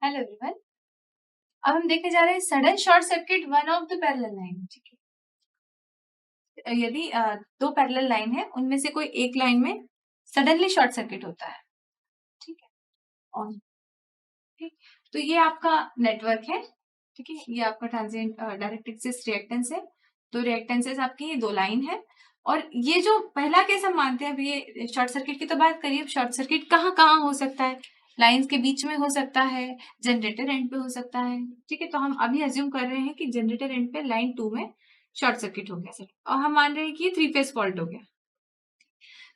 Hello everyone. अब हम देखने जा रहे हैं sudden short circuit one of the parallel line. ठीक है, यदि दो पैरेलल लाइन है, उनमें से कोई एक लाइन में सडनली शॉर्ट सर्किट होता है। ठीक है, और ठीक, तो ये आपका नेटवर्क है। ठीक है, ये आपका ट्रांजिएंट डायरेक्ट एक्सिस रिएक्टेंस है। तो रिएक्टेंसेस आपकी ये दो लाइन है, और ये जो पहला केस हम मानते हैं, अभी ये शॉर्ट सर्किट की तो बात करिए। शॉर्ट सर्किट कहाँ कहाँ हो सकता है? लाइंस के बीच में हो सकता है, जनरेटर एंड पे हो सकता है। ठीक है, तो हम अभी अज्यूम कर रहे हैं कि जनरेटर एंड पे लाइन 2 में शॉर्ट सर्किट हो गया सर, और हम मान रहे हैं कि ये 3 फेज फॉल्ट हो गया।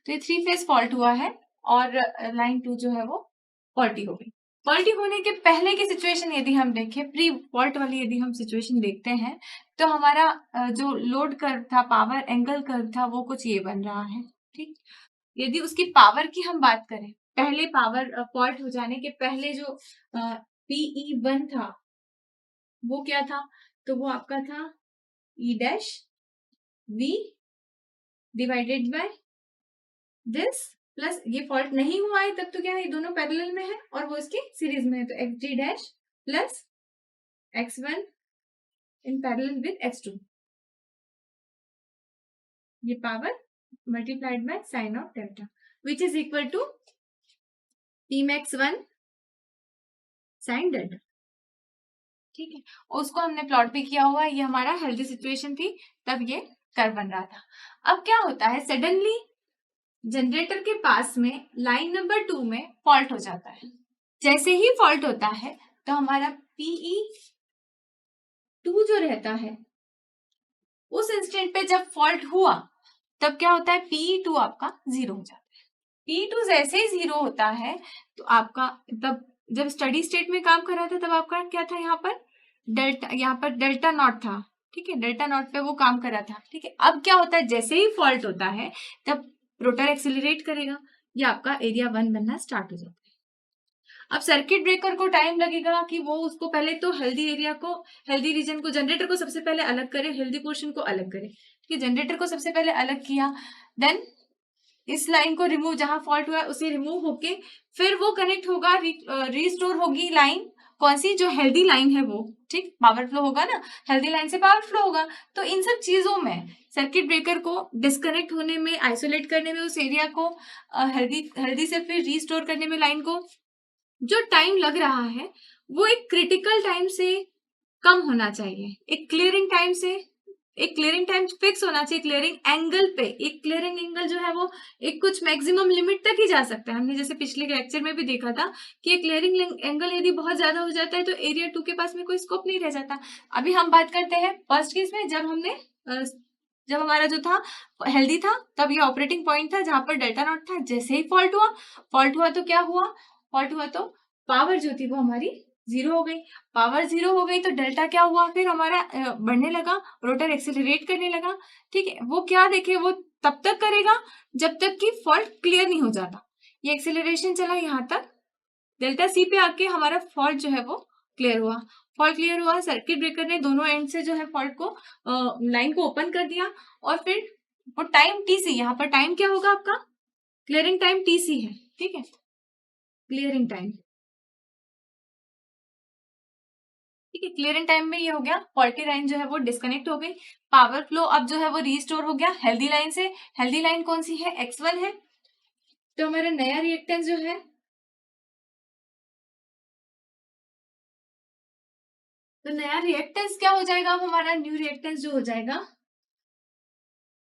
तो ये 3 फेज फॉल्ट हुआ है और लाइन 2 जो है वो फॉल्टी हो गई। फॉल्टी होने के पहले की सिचुएशन यदि हम देखें, प्री फॉल्ट वाली यदि हम सिचुएशन देखते हैं, तो हमारा जो लोड कर्व था, पावर एंगल कर्व था, वो कुछ ये बन रहा है। ठीक, यदि उसकी पावर की हम बात करें, पहले पावर फॉल्ट हो जाने के पहले जो PE1 था वो क्या था? तो वो आपका था E dash V divided by this, plus ये फॉल्ट नहीं हुआ है तब तो क्या है, ये दोनों पैरेलल में है और वो इसके सीरीज में है, तो XG dash plus X1 in parallel with X2, ये power multiplied by sine of delta which is equal to Pmax1 sine delta. ठीक है, और उसको हमने प्लॉट भी किया हुआ है। ये हमारा हेल्दी सिचुएशन थी, तब ये कर्व बन रहा था। अब क्या होता है, सडनली जनरेटर के पास में लाइन नंबर 2 में फॉल्ट हो जाता है। जैसे ही फॉल्ट होता है तो हमारा PE2 जो रहता है, उस इंस्टेंट पे जब फॉल्ट हुआ तब क्या होता है, PE2 आपका 0 हो जाता है। PE2 जैसे ही 0 होता है तो आपका, तब जब स्टडी स्टेट में काम कर रहा था तब आपका क्या था, यहाँ पर डेल्टा नॉट था। ठीक है, डेल्टा नॉट पे वो काम कर रहा था। ठीक है, अब क्या होता है, जैसे ही फॉल्ट होता है तब रोटर एक्सिलरेट करेगा, ये आपका एरिया 1 बनना स्टार्ट हो जाता है। अब सर्किट ब्रेकर को टाइम लगेगा कि वो उसको पहले तो हेल्दी रीजन को, जनरेटर को सबसे पहले अलग करे, हेल्दी पोर्शन को अलग करे। ठीक है, जनरेटर को सबसे पहले अलग किया, देन इस लाइन को रिमूव, जहां फॉल्ट हुआ है उसे रिमूव होके फिर वो कनेक्ट होगा, रिस्टोर होगी लाइन, कौन सी, जो हेल्दी लाइन है वो। ठीक, पावर फ्लो होगा ना, हेल्दी लाइन से पावर फ्लो होगा। तो इन सब चीजों में सर्किट ब्रेकर को डिस्कनेक्ट होने में, आइसोलेट करने में, उस एरिया को हेल्दी से फिर रिस्टोर करने में लाइन को जो टाइम लग रहा है वो एक क्रिटिकल टाइम से कम होना चाहिए। एक क्लियरिंग टाइम फिक्स होना चाहिए। क्लियरिंग एंगल पे, एक क्लियरिंग एंगल जो है वो एक कुछ मैक्सिमम लिमिट तक ही जा सकता है। हमने जैसे पिछले लेक्चर में भी देखा था कि क्लियरिंग एंगल यदि बहुत ज्यादा हो जाता है तो एरिया 2 के पास में कोई स्कोप नहीं रह जाता। अभी हम बात करते हैं फर्स्ट केस में, जब हमारा जो था हेल्दी था, तब ये ऑपरेटिंग पॉइंट था जहां पर डेल्टा नॉट था। जैसे ही फॉल्ट हुआ तो क्या हुआ, फॉल्ट हुआ तो पावर जो थी वो हमारी 0 हो गई। पावर 0 हो गई तो डेल्टा क्या हुआ, फिर हमारा बढ़ने लगा, रोटर एक्सेलरेट करने लगा। ठीक है, वो क्या देखे, वो तब तक करेगा जब तक कि फॉल्ट क्लियर नहीं हो जाता। ये एक्सेलरेशन चला यहाँ तक, डेल्टा सी पे आके हमारा फॉल्ट जो है वो क्लियर हुआ। फॉल्ट क्लियर हुआ, सर्किट ब्रेकर ने दोनों एंड से जो है फॉल्ट को, लाइन को ओपन कर दिया, और फिर वो टाइम TC, यहाँ पर टाइम क्या होगा आपका, क्लियरिंग टाइम TC है। ठीक है, क्लियरिंग टाइम, ठीक है, क्लियरिंग टाइम में ये हो गया, फॉल्टी लाइन जो है वो डिस्कनेक्ट हो गई, पावर फ्लो अब जो है वो रीस्टोर हो गया हेल्दी लाइन से। हेल्दी लाइन कौन सी है, X1 है। तो हमारा नया रिएक्टेंस जो है, तो नया रिएक्टेंस क्या हो जाएगा, अब हमारा न्यू रिएक्टेंस जो हो जाएगा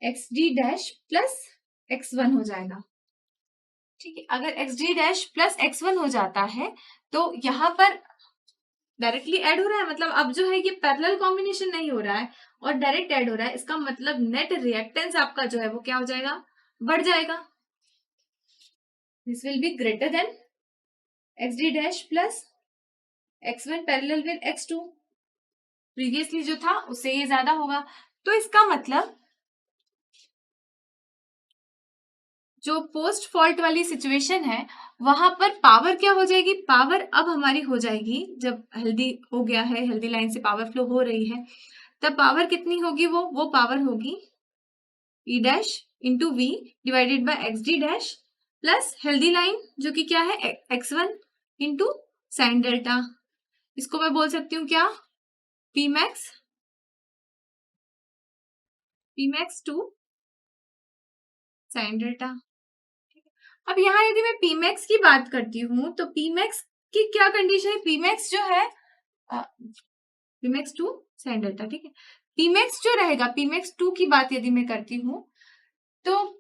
XD डैश प्लस X1 हो जाएगा। ठीक है, अगर XD डैश प्लस X1 हो जाता है तो यहाँ पर डायरेक्टली ऐड हो रहा है, मतलब अब जो है ये पैरेलल कॉम्बिनेशन नहीं हो रहा है और डायरेक्ट ऐड हो रहा है। इसका मतलब नेट रिएक्टेंस आपका जो है वो क्या हो जाएगा, बढ़ जाएगा। This will be greater than XD dash plus X1 parallel with X2। Previously जो था उससे ये ज्यादा होगा। तो इसका मतलब जो पोस्ट फॉल्ट वाली सिचुएशन है वहां पर पावर क्या हो जाएगी, पावर अब हमारी हो जाएगी, जब हेल्दी हो गया है, हेल्दी लाइन से पावर फ्लो हो रही है, तब पावर कितनी होगी, वो पावर होगी E dash into V divided bye XD dash plus healthy line जो कि क्या है X1 इंटू साइन डेल्टा। इसको मैं बोल सकती हूँ क्या, P max two sine delta. अब यहाँ यदि मैं पी मैक्स की बात करती हूँ तो पी मैक्स की क्या कंडीशन है, पी मैक्स जो है P max two sine delta, ठीक है। पी मैक्स जो रहेगा, पी मैक्स टू की बात यदि मैं करती हूँ तो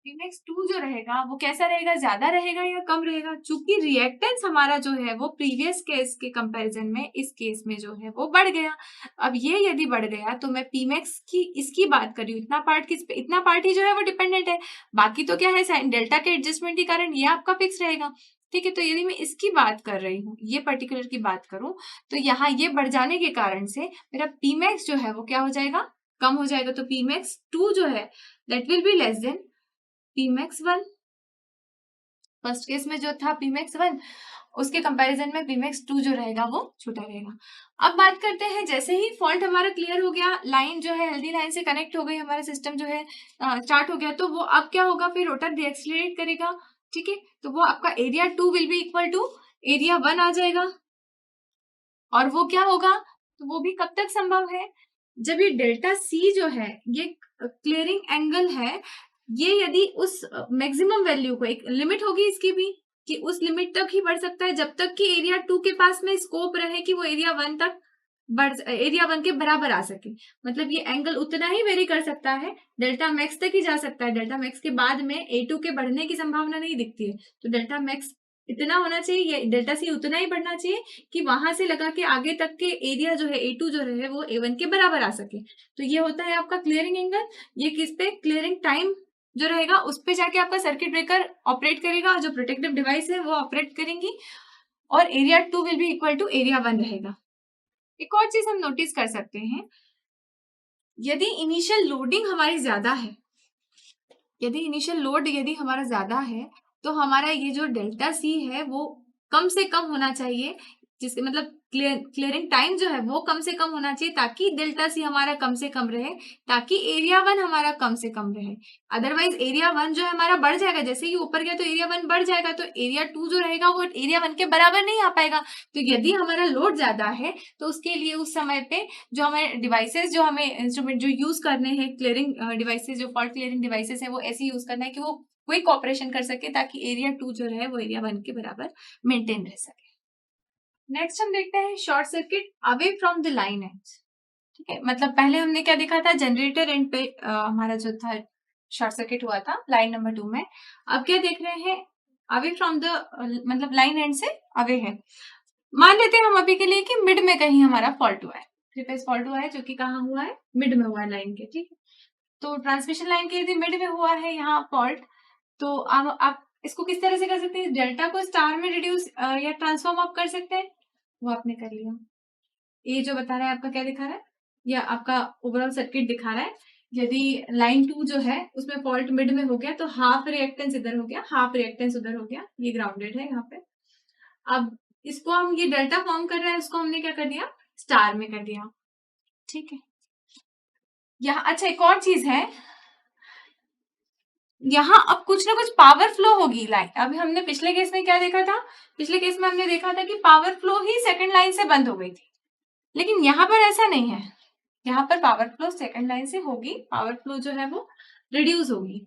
पीमेक्स टू जो रहेगा वो कैसा रहेगा, ज्यादा रहेगा या कम रहेगा? चूंकि रिएक्टेंस हमारा जो है वो प्रीवियस केस के कंपैरिजन में इस केस में जो है वो बढ़ गया। अब ये यदि बढ़ गया तो मैं पीमेक्स की इसकी बात कर रही हूँ, इतना पार्ट किस पे, इतना पार्ट ही जो है वो डिपेंडेंट है, बाकी तो क्या है डेल्टा के एडजस्टमेंट के कारण ये आपका फिक्स रहेगा, ठीक है। तो यदि मैं इसकी बात कर रही हूँ, ये पर्टिकुलर की बात करूं, तो यहाँ ये बढ़ जाने के कारण से मेरा पीमेक्स जो है वो क्या हो जाएगा, कम हो जाएगा। तो पीमेक्स टू जो है that will be less than P max one. First case में जो था पीमेक्स वन, उसके कंपैरिजन में पीमेक्स टू जो रहेगा वो छोटा रहेगा। अब बात करते हैं, जैसे ही फॉल्ट हमारा क्लियर हो गया, लाइन जो है हेल्दी लाइन से कनेक्ट हो गई, हमारा सिस्टम जो है स्टार्ट हो गया, तो वो अब क्या होगा, फिर रोटर डीएक्सलरेट करेगा, ठीक है। तो वो आपका area two will be equal to area one आ जाएगा। और वो क्या होगा, तो वो भी कब तक संभव है, जब ये डेल्टा सी जो है ये क्लियरिंग एंगल है, ये यदि उस मैक्सिमम वैल्यू को, एक लिमिट होगी इसकी भी कि उस लिमिट तक ही बढ़ सकता है जब तक कि एरिया टू के पास में स्कोप रहे कि वो एरिया वन तक एरिया वन के बराबर आ सके। मतलब ये एंगल उतना ही वेरी कर सकता है, डेल्टा मैक्स तक ही जा सकता है, डेल्टा मैक्स के बाद में ए टू के बढ़ने की संभावना नहीं दिखती है। तो डेल्टा मैक्स इतना होना चाहिए, डेल्टा सी उतना ही बढ़ना चाहिए कि वहां से लगा के आगे तक के एरिया जो है ए टू जो है वो ए वन के बराबर आ सके। तो ये होता है आपका क्लियरिंग एंगल। ये किस पे, क्लियरिंग टाइम जो रहेगा उस पे जाके आपका सर्किट ब्रेकर ऑपरेट करेगा, जो प्रोटेक्टिव डिवाइस है वो ऑपरेट करेंगी, और area two will be equal to area one रहेगा। एक और चीज हम नोटिस कर सकते हैं, यदि इनिशियल लोडिंग हमारी ज्यादा है, यदि इनिशियल लोड यदि हमारा ज्यादा है, तो हमारा ये जो डेल्टा सी है वो कम से कम होना चाहिए, जिसके मतलब क्लियरिंग टाइम जो है वो कम से कम होना चाहिए, ताकि डेल्टा सी हमारा कम से कम रहे, ताकि एरिया वन हमारा कम से कम रहे। अदरवाइज एरिया वन जो है हमारा बढ़ जाएगा, जैसे ही ऊपर गया तो एरिया वन बढ़ जाएगा, तो एरिया टू जो रहेगा वो एरिया वन के बराबर नहीं आ पाएगा। तो यदि हमारा लोड ज्यादा है तो उसके लिए उस समय पे जो हमें डिवाइसेस, जो हमें इंस्ट्रूमेंट जो यूज करने हैं, क्लियरिंग डिवाइसेस, जो फॉल्ट क्लियरिंग डिवाइसेस है, वो ऐसे यूज करना है कि वो क्विक ऑपरेशन कर सके, ताकि एरिया टू जो है वो एरिया वन के बराबर मेंटेन रह सके। नेक्स्ट हम देखते हैं short circuit away from the line and, ठीक है। मतलब पहले हमने क्या देखा था, जनरेटर एंड पे हमारा जो था शॉर्ट सर्किट हुआ था लाइन नंबर 2 में। अब क्या देख रहे हैं, अवे फ्रॉम द, मतलब लाइन एंड से अवे है। मान लेते हैं हम अभी के लिए कि मिड में कहीं हमारा फॉल्ट हुआ है, थ्री फेज फॉल्ट हुआ है, जो कि कहाँ हुआ है, मिड में हुआ है लाइन के, ठीक है। तो ट्रांसमिशन लाइन के यदि मिड में हुआ है यहाँ फॉल्ट, तो आप इसको किस तरह से कर सकते हैं, डेल्टा को स्टार में रिड्यूस या ट्रांसफॉर्म आप कर सकते हैं, वो आपने कर लिया। ये जो बता रहा है आपका क्या दिखा रहा है, या आपका ओवरऑल सर्किट दिखा रहा है, यदि लाइन टू जो है उसमें फॉल्ट मिड में हो गया तो हाफ रिएक्टेंस इधर हो गया, हाफ रिएक्टेंस उधर हो गया, ये ग्राउंडेड है यहाँ पे। अब इसको हम, ये डेल्टा फॉर्म कर रहा है, उसको हमने क्या कर दिया, स्टार में कर दिया, ठीक है। यहाँ अच्छा एक और चीज है, यहाँ अब कुछ ना कुछ पावर फ्लो होगी लाइन। अभी हमने पिछले केस में क्या देखा था, पिछले केस में हमने देखा था कि पावर फ्लो ही सेकंड लाइन से बंद हो गई थी, लेकिन यहाँ पर ऐसा नहीं है, यहाँ पर पावर फ्लो सेकंड लाइन से होगी, पावर फ्लो जो है वो रिड्यूस होगी।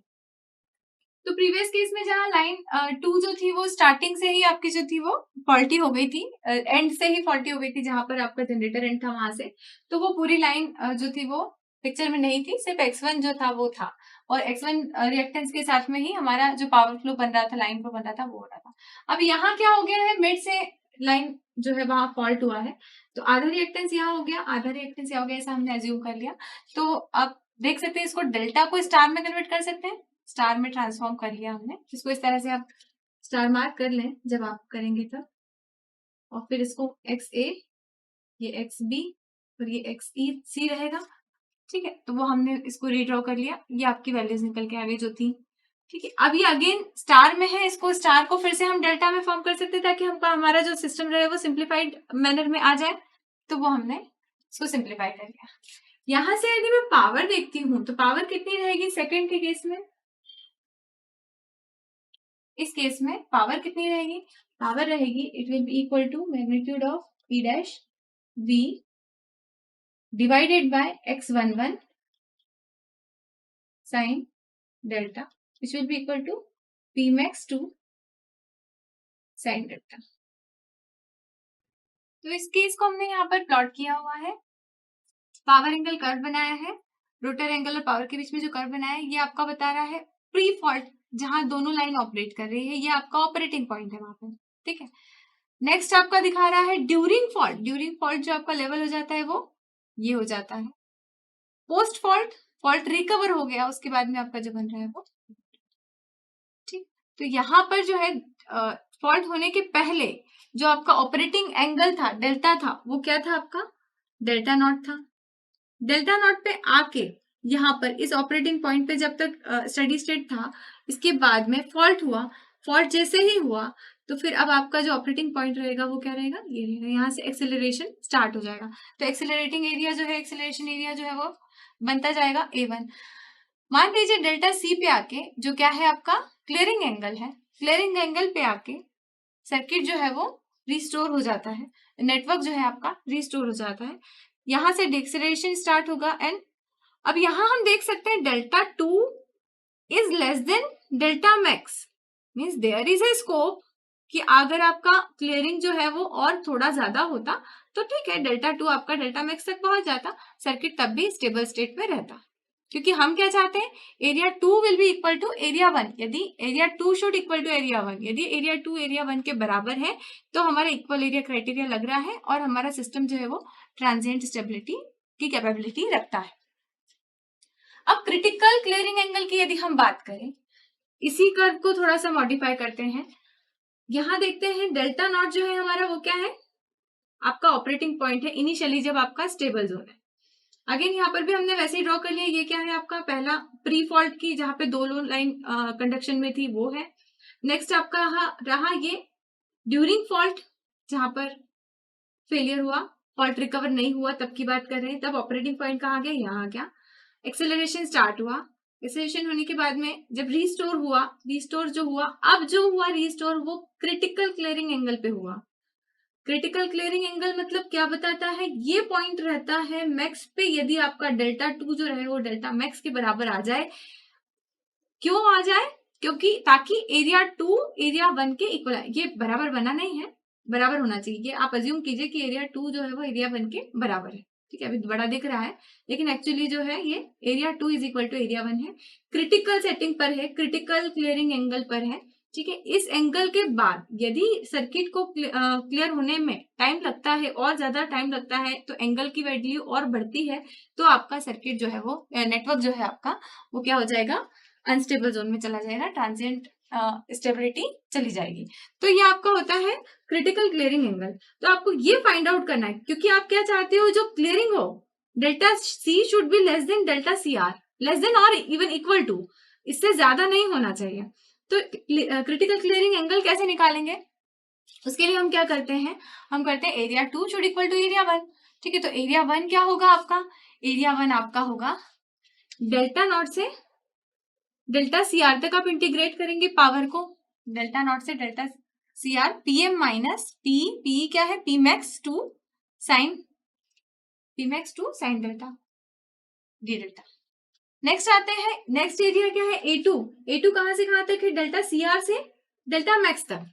तो प्रीवियस केस में जहाँ लाइन टू जो थी वो स्टार्टिंग से ही आपकी जो थी वो फॉल्टी हो गई थी, एंड से ही फॉल्टी हो गई थी, जहां पर आपका जनरेटर एंड था वहां से, तो वो पूरी लाइन जो थी वो पिक्चर में नहीं थी, सिर्फ x1 जो था वो था, और x1 रिएक्टेंस के साथ में ही हमारा जो पावर फ्लो बन रहा था, लाइन फ्लो बन रहा था, वो हो रहा था। अब यहाँ क्या हो गया है, मिड से लाइन जो है वहां फॉल्ट हुआ है, तो आधा रिएक्टेंस यहाँ हो गया, आधा रिएक्टेंस यहाँ हो गया, ऐसा हमने एज्यूम कर लिया। तो आप देख सकते हैं, इसको डेल्टा को स्टार में कन्वर्ट कर सकते हैं, स्टार में ट्रांसफॉर्म कर लिया हमने, जिसको इस तरह से आप स्टार मार्क कर लें जब आप करेंगे तब, और फिर इसको एक्स ए, ये एक्स बी, और ये एक्स ई सी रहेगा, ठीक है। तो वो हमने इसको रीड्रॉ कर लिया, ये आपकी वैल्यूज निकल के आ गई जो थी, ठीक है। अब ये अगेन स्टार में है, इसको स्टार को फिर से हम डेल्टा में फॉर्म कर सकते हैं, ताकि हमको हमारा जो सिस्टम रहे वो सिंप्लीफाइड मैनर में आ जाए, तो वो हमने इसको सिंप्लीफाई कर लिया। यहां से यदि मैं पावर देखती हूँ तो पावर कितनी रहेगी सेकंड के केस में, इस केस में पावर कितनी रहेगी, पावर रहेगी it will be equal to magnitude of P dash V divided by x11 sine delta which will be equal to P max 2 sine delta. तो इस केस को हमने यहाँ पर प्लॉट किया हुआ है, पावर एंगल कर्व बनाया है, रोटर एंगल और पावर के बीच में जो कर्व बनाया है ये आपका बता रहा है प्री फॉल्ट जहां दोनों लाइन ऑपरेट कर रही है, ये आपका ऑपरेटिंग पॉइंट है वहां पर, ठीक है। नेक्स्ट आपका दिखा रहा है ड्यूरिंग फॉल्ट, ड्यूरिंग फॉल्ट जो आपका लेवल हो जाता है वो ये हो जाता है। पोस्ट फॉल्ट, फॉल्ट रिकवर हो गया उसके बाद में आपका जो बन रहा है वो, ठीक। तो यहाँ पर जो है फॉल्ट होने के पहले जो आपका ऑपरेटिंग एंगल था डेल्टा था वो क्या था आपका डेल्टा नॉट था। डेल्टा नॉट पे आके यहाँ पर इस ऑपरेटिंग पॉइंट पे जब तक स्टेडी स्टेट था, इसके बाद में फॉल्ट हुआ, फॉल्ट जैसे ही हुआ तो फिर अब आपका जो ऑपरेटिंग पॉइंट रहेगा वो क्या रहेगा, ये रहेगा। यहाँ से एक्सेलरेशन स्टार्ट हो जाएगा, तो एक्सेलरेटिंग एरिया जो है, एक्सेलरेशन एरिया जो है वो बनता जाएगा A1। मान लीजिए डेल्टा C पे आके जो क्या है आपका क्लियरिंग एंगल है, क्लियरिंग एंगल पे आके सर्किट जो है वो रिस्टोर हो जाता है, नेटवर्क जो है आपका रिस्टोर हो जाता है, यहां से डिक्सेलरेशन स्टार्ट होगा। एंड अब यहां हम देख सकते हैं delta 2 is less than delta max, means there is a scope कि अगर आपका क्लियरिंग जो है वो और थोड़ा ज्यादा होता तो ठीक है, डेल्टा 2 आपका डेल्टा मैक्स तक पहुंच जाता, सर्किट तब भी स्टेबल स्टेट में रहता। क्योंकि हम क्या चाहते हैं, area 2 will be equal to area 1, यदि area 2 should equal to area 1, यदि एरिया 2 एरिया 1 के बराबर है तो हमारा इक्वल एरिया क्राइटेरिया लग रहा है और हमारा सिस्टम जो है वो ट्रांजिएंट स्टेबिलिटी की कैपेबिलिटी रखता है। अब क्रिटिकल क्लियरिंग एंगल की यदि हम बात करें, इसी कर्व को थोड़ा सा मॉडिफाई करते हैं। यहां देखते हैं डेल्टा नॉट जो है हमारा वो क्या है, आपका ऑपरेटिंग पॉइंट है इनिशियली जब आपका स्टेबल जोन है। अगेन यहाँ पर भी हमने वैसे ही ड्रॉ कर लिया, ये क्या है आपका पहला प्री फॉल्ट की जहां पे दो लाइन कंडक्शन में थी वो है। नेक्स्ट आपका रहा ये ड्यूरिंग फॉल्ट जहां पर फेलियर हुआ, फॉल्ट रिकवर नहीं हुआ तब की बात कर रहे हैं, तब ऑपरेटिंग पॉइंट कहाँ गया, यहाँ आ गया। एक्सेलरेशन स्टार्ट हुआ, एक्सेलरेशन होने के बाद में जब रिस्टोर हुआ, रिस्टोर जो हुआ, अब जो हुआ रिस्टोर वो क्रिटिकल क्लियरिंग एंगल पे हुआ। क्रिटिकल क्लियरिंग एंगल मतलब क्या बताता है, ये पॉइंट रहता है मैक्स पे यदि आपका डेल्टा 2 जो रहे वो डेल्टा मैक्स के बराबर आ जाए। क्यों आ जाए, क्योंकि ताकि एरिया 2 एरिया 1 के इक्वल आए। ये बराबर बना नहीं है, बराबर होना चाहिए, ये आप अज्यूम कीजिए कि एरिया 2 जो है वो एरिया 1 के बराबर है, ठीक है। अभी बड़ा दिख रहा है लेकिन एक्चुअली जो है ये area 2 is equal to area 1 है, क्रिटिकल सेटिंग पर है, क्रिटिकल क्लियरिंग एंगल पर है, ठीक है। इस एंगल के बाद यदि सर्किट को क्लियर होने में टाइम लगता है और ज्यादा टाइम लगता है तो एंगल की वैल्यू और बढ़ती है, तो आपका सर्किट जो है वो नेटवर्क जो है आपका वो क्या हो जाएगा, अनस्टेबल जोन में चला जाएगा, ट्रांजिएंट स्टेबिलिटी चली जाएगी। तो ये आपका होता है क्रिटिकल क्लियरिंग एंगल। तो आपको ये फाइंड आउट करना है, क्योंकि आप क्या चाहते हो, जो क्लियरिंग हो delta C should be less than delta C R, less than और इवन इक्वल टू, इससे ज्यादा नहीं होना चाहिए। तो क्रिटिकल क्लियरिंग एंगल कैसे निकालेंगे, उसके लिए हम क्या करते हैं, हम करते हैं area 2 should equal to area 1, ठीक है। तो एरिया 1 क्या होगा आपका, एरिया 1 आपका होगा डेल्टा नॉट से डेल्टा सी आर तक आप इंटीग्रेट करेंगे पावर को, डेल्टा नॉट से delta C R, PM minus P क्या है, P max 2 sine delta D delta. Next आते हैं, नेक्स्ट एरिया क्या है, A2, A2 कहां से कहां तक है, डेल्टा सी आर से डेल्टा मैक्स तक,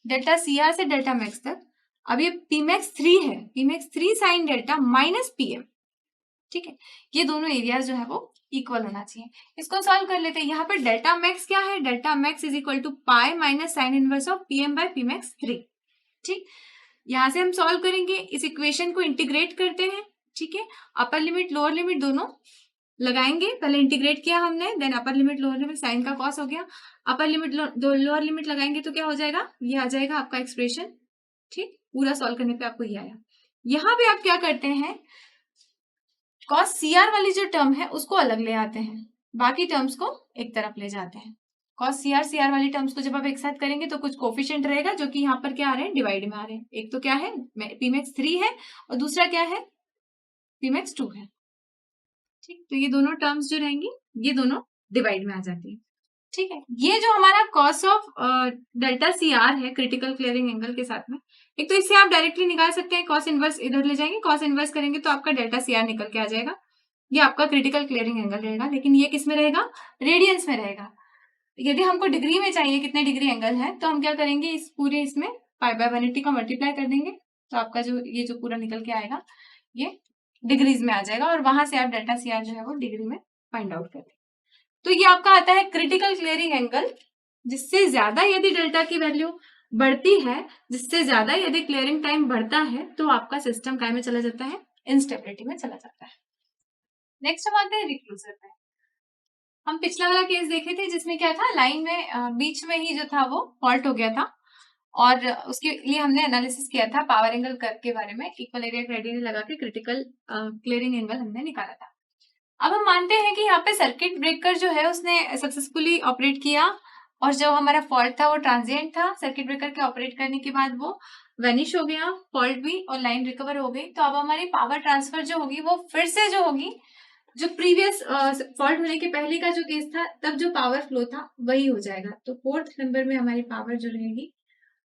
डेल्टा सी आर से डेल्टा मैक्स तक। अब ये पी मैक्स 3 है, P max 3 sine delta minus PM, ठीक है। ये दोनों एरियाज जो है वो इक्वल होना चाहिए। इसको सॉल्व कर लेते हैं। यहाँ पर डेल्टा मैक्स क्या है, delta max is equal to pi minus sine inverse of PM by P max 3, ठीक। यहां से हम सॉल्व करेंगे, इस इक्वेशन को इंटीग्रेट करते हैं, ठीक है। अपर लिमिट लोअर लिमिट दोनों लगाएंगे, पहले इंटीग्रेट किया हमने, then upper limit lower limit, sine का कॉस हो गया, अपर लिमिट लोअर लिमिट लगाएंगे तो क्या हो जाएगा, ये आ जाएगा आपका एक्सप्रेशन, ठीक। पूरा सॉल्व करने पे आपको ये आया। यहाँ पे आप क्या करते हैं, कॉस सीआर वाली जो टर्म है उसको अलग ले आते हैं, बाकी टर्म्स को एक तरफ ले जाते हैं। कॉस सीआर वाली टर्म्स को जब आप एक साथ करेंगे तो कुछ कोफिशिएंट रहेगा जो कि यहाँ पर क्या आ रहे हैं, डिवाइड में आ रहे हैं। एक तो क्या है, पीमैक्स 3 है और दूसरा क्या है, पीमैक्स 2 है, ठीक। तो ये दोनों टर्म्स जो रहेंगी ये दोनों डिवाइड में आ जाती है, ठीक है, ये जो हमारा cos of delta C R है क्रिटिकल क्लियरिंग एंगल के साथ में, एक तो इससे आप डायरेक्टली निकाल सकते हैं, कॉस इनवर्स इधर ले जाएंगे, कॉस इनवर्स करेंगे तो आपका डेल्टा सी आर निकल के आ जाएगा, ये आपका क्रिटिकल क्लियरिंग एंगल रहेगा। लेकिन ये किस में रहेगा, रेडियंस में रहेगा। यदि हमको डिग्री में चाहिए कितने डिग्री एंगल है, तो हम क्या करेंगे, इस पूरे इसमें पाई बाय 180 का मल्टीप्लाई कर देंगे, तो आपका जो ये जो पूरा निकल के आएगा ये डिग्रीज में आ जाएगा, और वहां से आप डेल्टा सी आर जो है वो डिग्री में फाइंड आउट कर देंगे। तो ये आपका आता है क्रिटिकल क्लियरिंग एंगल, जिससे ज्यादा यदि डेल्टा की वैल्यू बढ़ती है, जिससे ज्यादा यदि क्लियरिंग टाइम बढ़ता है, तो आपका सिस्टम काय में चला जाता है, इंस्टेबिलिटी में चला जाता है। नेक्स्ट हम आते हैं रिक्लूजर पे। हम पिछला वाला केस देखे थे जिसमें क्या था, लाइन में बीच में ही जो था वो फॉल्ट हो गया था, और उसके लिए हमने एनालिसिस किया था पावर एंगल कर्व के बारे में, इक्वल एरिया क्राइटेरिया लगा के क्रिटिकल क्लियरिंग एंगल हमने निकाला था। अब हम मानते हैं कि यहाँ पे सर्किट ब्रेकर जो है उसने सक्सेसफुली ऑपरेट किया, और जो हमारा फॉल्ट था वो ट्रांजिएंट था, सर्किट ब्रेकर के ऑपरेट करने के बाद वो वेनिश हो गया, फॉल्ट भी, और लाइन रिकवर हो गई। तो अब हमारी पावर ट्रांसफर जो होगी वो फिर से जो होगी, जो प्रीवियस फॉल्ट होने के पहले का जो केस था तब जो पावर फ्लो था वही हो जाएगा। तो फोर्थ नंबर में हमारी पावर जो रहेगी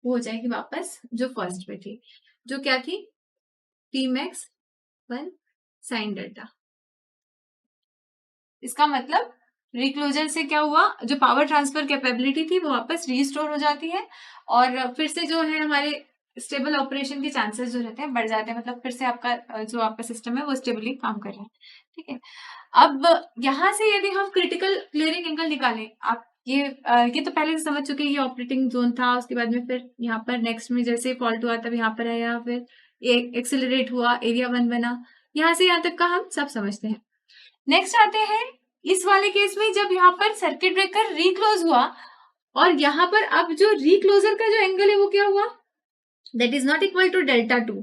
वो हो जाएगी वापस जो फर्स्ट में थी, जो क्या थी, पी मैक्स 1 साइन डेल्टा। इसका मतलब रिक्लोजर से क्या हुआ, जो पावर ट्रांसफर कैपेबिलिटी थी वो वापस रीस्टोर हो जाती है, और फिर से जो है हमारे स्टेबल ऑपरेशन के चांसेस जो रहते हैं बढ़ जाते हैं, मतलब फिर से आपका जो आपका सिस्टम है वो स्टेबली काम कर रहा है। ठीक है, अब यहाँ से यदि हम क्रिटिकल क्लियरिंग एंगल निकालें, आप ये तो पहले से समझ चुके हैं, ये ऑपरेटिंग जोन था, उसके बाद में फिर यहाँ पर नेक्स्ट में जैसे फॉल्ट हुआ तब यहाँ पर आया, फिर एक्सेलरेट हुआ, एरिया 1 बना, यहाँ से यहाँ तक का हम सब समझते हैं। नेक्स्ट आते हैं इस वाले केस में, जब यहाँ पर सर्किट ब्रेकर रिक्लोज हुआ, और यहाँ पर अब जो रिक्लोजर का जो एंगल है वो क्या हुआ, that is not equal to delta 2,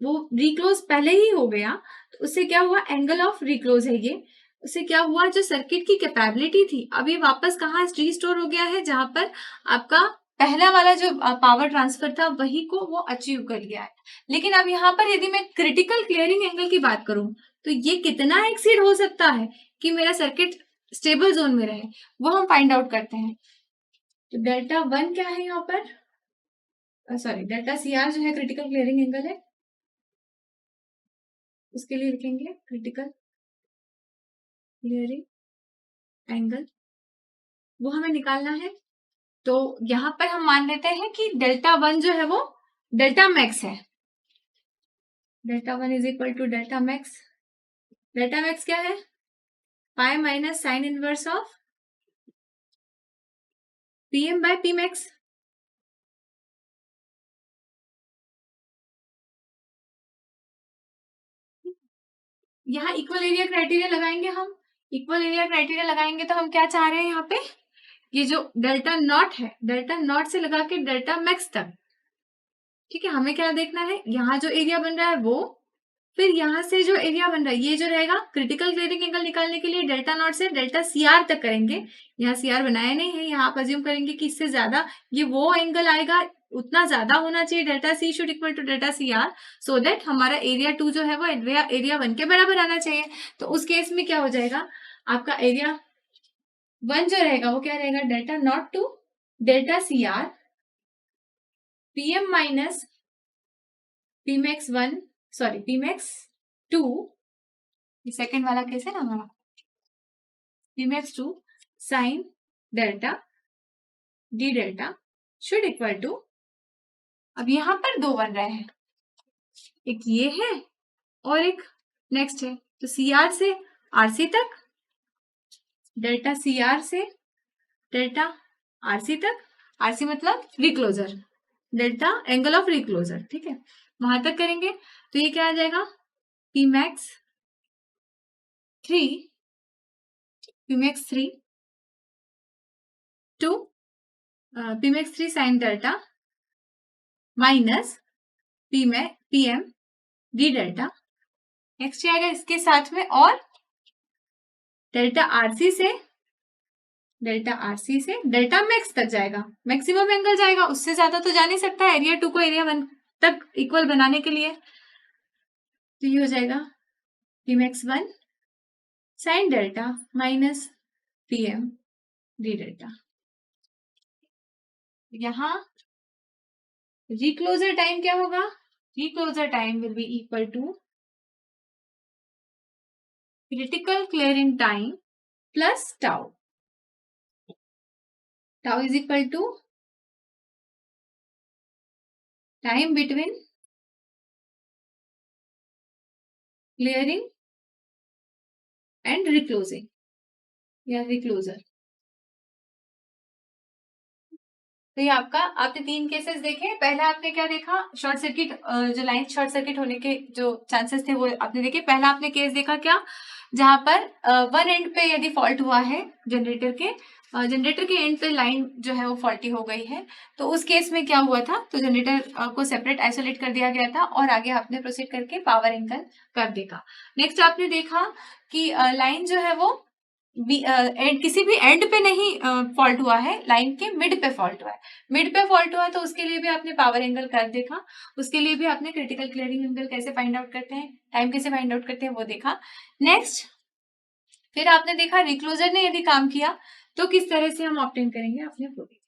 वो रिक्लोज पहले ही हो गया, तो उससे क्या हुआ, एंगल ऑफ रिक्लोज है ये, उससे क्या हुआ, जो सर्किट की कैपेबिलिटी थी अभी वापस कहाँ रिस्टोर हो गया है, जहां पर आपका पहला वाला जो पावर ट्रांसफर था वही को वो अचीव कर लिया है। लेकिन अब यहाँ पर यदि मैं क्रिटिकल क्लियरिंग एंगल की बात करूं, तो ये कितना एक्सीड हो सकता है कि मेरा सर्किट स्टेबल जोन में रहे, वो हम फाइंड आउट करते हैं। तो डेल्टा 1 क्या है यहाँ पर, सॉरी डेल्टा सी आर जो है क्रिटिकल क्लियरिंग एंगल है, उसके लिए लिखेंगे क्रिटिकल क्लियरिंग एंगल, वो हमें निकालना है। तो यहाँ पर हम मान लेते हैं कि डेल्टा 1 जो है वो डेल्टा मैक्स है, delta 1 is equal to delta max. Delta max क्या है, pi minus sine inverse of PM by P max. यहाँ इक्वल एरिया क्राइटेरिया लगाएंगे, हम इक्वल एरिया क्राइटेरिया लगाएंगे तो हम क्या चाह रहे हैं यहाँ पे, ये जो डेल्टा नॉट है, डेल्टा नॉट से लगा के डेल्टा मैक्स तक, ठीक है, हमें क्या देखना है, यहाँ जो एरिया बन रहा है वो, फिर यहाँ से जो एरिया बन रहा है ये जो रहेगा, क्रिटिकल क्लियरिंग एंगल निकालने के लिए डेल्टा नॉट से डेल्टा सी आर तक करेंगे। यहाँ सी आर बनाया नहीं है, यहाँ आप अज्यूम करेंगे कि इससे ज्यादा ये वो एंगल आएगा, उतना ज्यादा होना चाहिए, delta C should equal to delta C R, so that हमारा एरिया 2 जो है वो एरिया 1 के बराबर आना चाहिए। तो उस केस में क्या हो जाएगा, आपका एरिया 1 जो रहेगा वो क्या रहेगा, delta naught to delta C R PM minus P max 1, sorry P max 2, second वाला केस है ना हमारा, P max 2 sine delta D delta should equal to, अब यहां पर 2 बन रहे हैं, एक ये है और एक नेक्स्ट है, तो सी आर से आरसी तक, डेल्टा सी आर से डेल्टा आरसी तक, आरसी मतलब recloser, delta angle of recloser, ठीक है, वहां तक करेंगे तो ये क्या आ जाएगा, P max 3 P max 3 to P max 3 sine delta minus P M D delta, next आएगा इसके साथ में, और डेल्टा आरसी से डेल्टा मैक्स तक जाएगा, मैक्सिमम एंगल जाएगा, उससे ज्यादा तो जा नहीं सकता एरिया 2 को एरिया 1 तक इक्वल बनाने के लिए। तो ये हो जाएगा P max 1 sine delta minus P M D delta. यहाँ रिक्लोजर टाइम क्या होगा? Reclosure time will be equal to critical clearing time plus tau. Tau is equal to time between clearing and reclosing या reclosure. तो ये आपने 3 cases देखे। पहला आपने क्या देखा? शॉर्ट सर्किट, जो लाइन शॉर्ट सर्किट होने के जो चांसेस थे वो आपने देखे। पहला आपने केस देखा क्या? जहां पर वन एंड पे यदि फॉल्ट हुआ है जनरेटर के एंड पे लाइन जो है वो फॉल्टी हो गई है, तो उस केस में क्या हुआ था? तो जनरेटर को सेपरेट आइसोलेट कर दिया गया था और आगे आपने प्रोसीड करके पावर एंगल कर देगा। नेक्स्ट आपने देखा कि लाइन जो है वो किसी भी एंड पे नहीं फॉल्ट हुआ है, लाइन के मिड पे फॉल्ट हुआ है। मिड पे फॉल्ट हुआ तो उसके लिए भी आपने पावर एंगल कर देखा। उसके लिए भी आपने क्रिटिकल क्लियरिंग एंगल कैसे फाइंड आउट करते हैं, टाइम कैसे फाइंड आउट करते हैं वो देखा। नेक्स्ट फिर आपने देखा रिक्लोजर ने यदि काम किया तो किस तरह से हम ऑब्टेन करेंगे, आपने वो देखा।